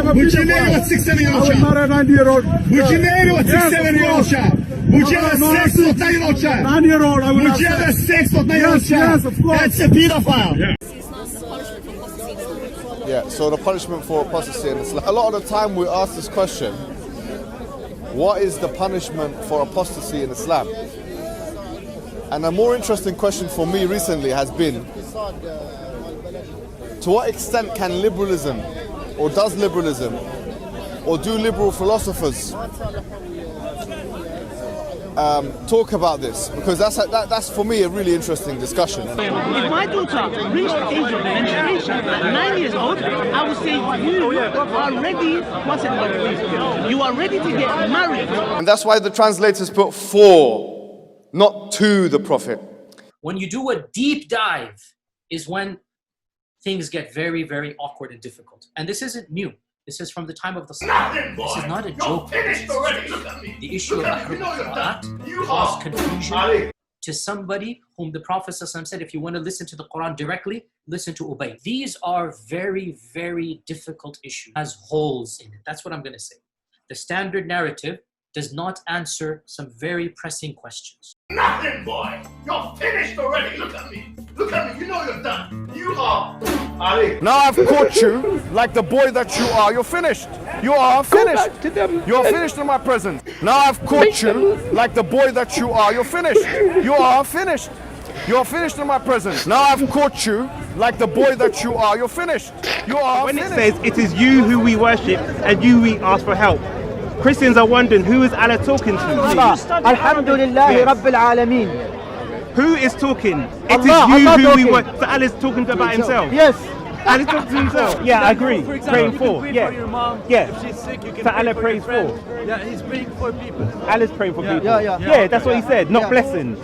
Bu cinayet 87 I was not a 90-year-old. Bu cinayet 87 Bu cinayet 6 9-year-old. I would Bu not cinayet say. 6 Yes, of course. That's a pedophile. Yeah, so the punishment for apostasy in Islam. A lot of the time we ask this question, what is the punishment for apostasy in Islam? And a more interesting question for me recently has been, to what extent can liberalism, or does liberalism, or do liberal philosophers talk about this? Because that's for me a really interesting discussion. If my daughter reached the age of menstruation at 9 years old, I would say you are ready. You are ready to get married. And that's why the translators put for, not to the Prophet. When you do a deep dive is when things get very, very awkward and difficult. And this isn't new. This is from the time of the Sahaba. This is not a joke. The issue of Quran caused confusion to somebody whom the Prophet ﷺ said, if you want to listen to the Quran directly, listen to Ubay. These are very, very difficult issues. It has holes in it. That's what I'm going to say. The standard narrative does not answer some very pressing questions. Nothing, boy. You're finished already. Look at me. Look at me. You know you're done. You are. Ali. Now I've caught you like the boy that you are. You're finished. You are finished. You're finished in my presence. Now I've caught you like the boy that you are. You're finished. You are finished. You're finished in my presence. Now I've caught you like the boy that you are. You're finished. You are finished. When it says it is you who we worship and you we ask for help, Christians are wondering, who is Allah talking to? Alhamdulillahi Rabbil Alameen. Who is talking? It is you who we worship. So Allah is talking about himself. Yes. Allah is talking to himself. Yeah, I agree. For example, Praying you for. can pray Yeah. for your mom. Yeah. If she's sick, you can So pray Allah for prays your friend. for. Yeah, he's praying for people. Allah's praying for people. Yeah. That's what he said, not blessings.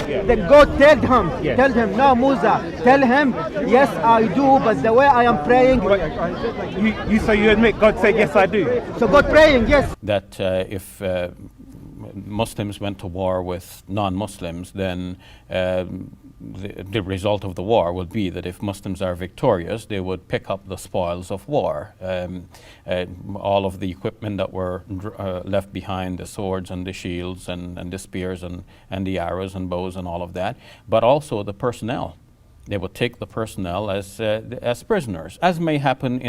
Then God tell him, no, Musa, tell him, yes, I do, but the way I am praying. So you admit God said, yes, I do. So God praying, yes. That if Muslims went to war with non-Muslims, then the result of the war would be that if Muslims are victorious, they would pick up the spoils of war. All of the equipment that were left behind, the swords and the shields and the spears and the arrows and bows and all of that, but also the personnel. They would take the personnel as prisoners, as may happen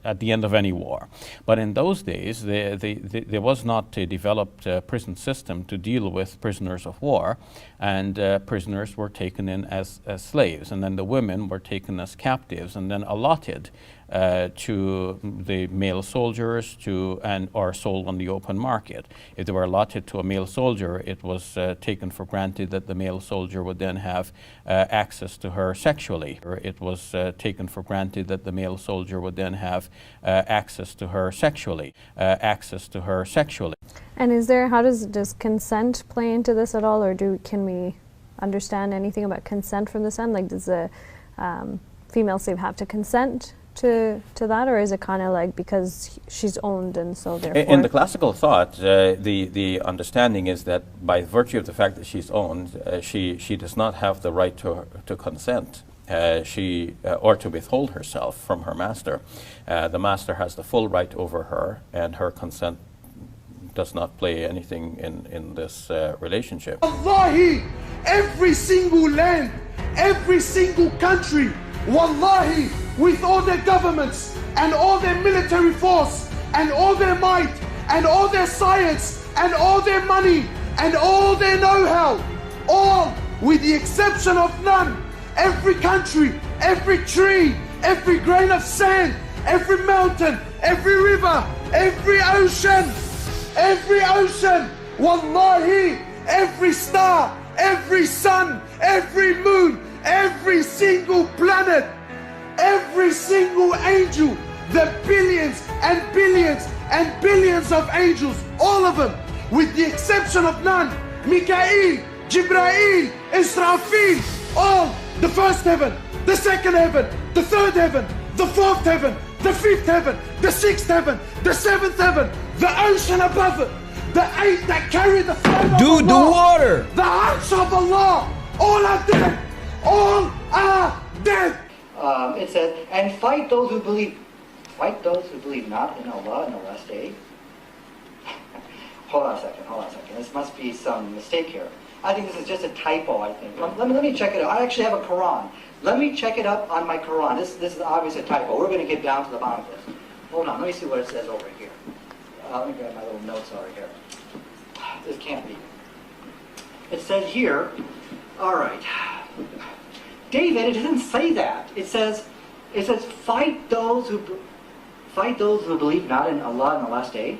at the end of any war. But in those days, there was not a developed prison system to deal with prisoners of war, and prisoners were taken in as slaves, and then the women were taken as captives and then allotted to the male soldiers or sold on the open market. If they were allotted to a male soldier, it was taken for granted that the male soldier would then have access to her sexually. Or it was taken for granted that the male soldier would then have access to her sexually. And how does consent play into this at all, or can we understand anything about consent from this end? Like, does the female slave have to consent to that, or is it kind of like because she's owned and so therefore? In the classical thought, the understanding is that by virtue of the fact that she's owned, she does not have the right to consent. Or to withhold herself from her master. The master has the full right over her, and her consent does not play anything in this relationship. Wallahi, every single land, every single country, wallahi, with all their governments and all their military force and all their might and all their science and all their money and all their know-how, all with the exception of none, every country, every tree, every grain of sand, every mountain, every river, every ocean, wallahi, every star, every sun, every moon, every single planet, every single angel, the billions and billions and billions of angels, all of them, with the exception of none, Mikael, Jibrail, Israfil, all, the first heaven, the second heaven, the third heaven, the fourth heaven, the fifth heaven, the sixth heaven, the seventh heaven, the ocean above it, the eight that carry the throne of Allah, the water, the arch of Allah, all are dead, all are dead. It says, and fight those who believe. Fight those who believe not in Allah in the last day. Hold on a second. This must be some mistake here. I think this is just a typo, I think. Let me check it out. I actually have a Quran. Let me check it up on my Quran. This is obviously a typo. We're going to get down to the bottom of this. Hold on, let me see what it says over here. Let me grab my little notes over here. This can't be. It says here, all right. David, it doesn't say that. It says fight those who believe not in Allah in the last day.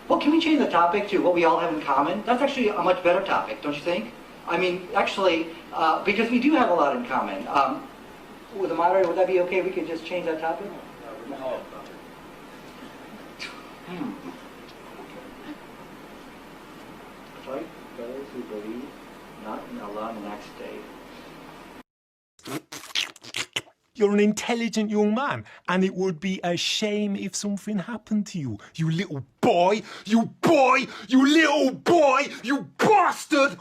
Well, can we change the topic to what we all have in common? That's actually a much better topic, don't you think? I mean, actually, because we do have a lot in common. With the moderator, would that be okay? We could just change that topic? Fight those who believe not in Allah in the next day. You're an intelligent young man, and it would be a shame if something happened to you. You little boy! You little boy! You bastard!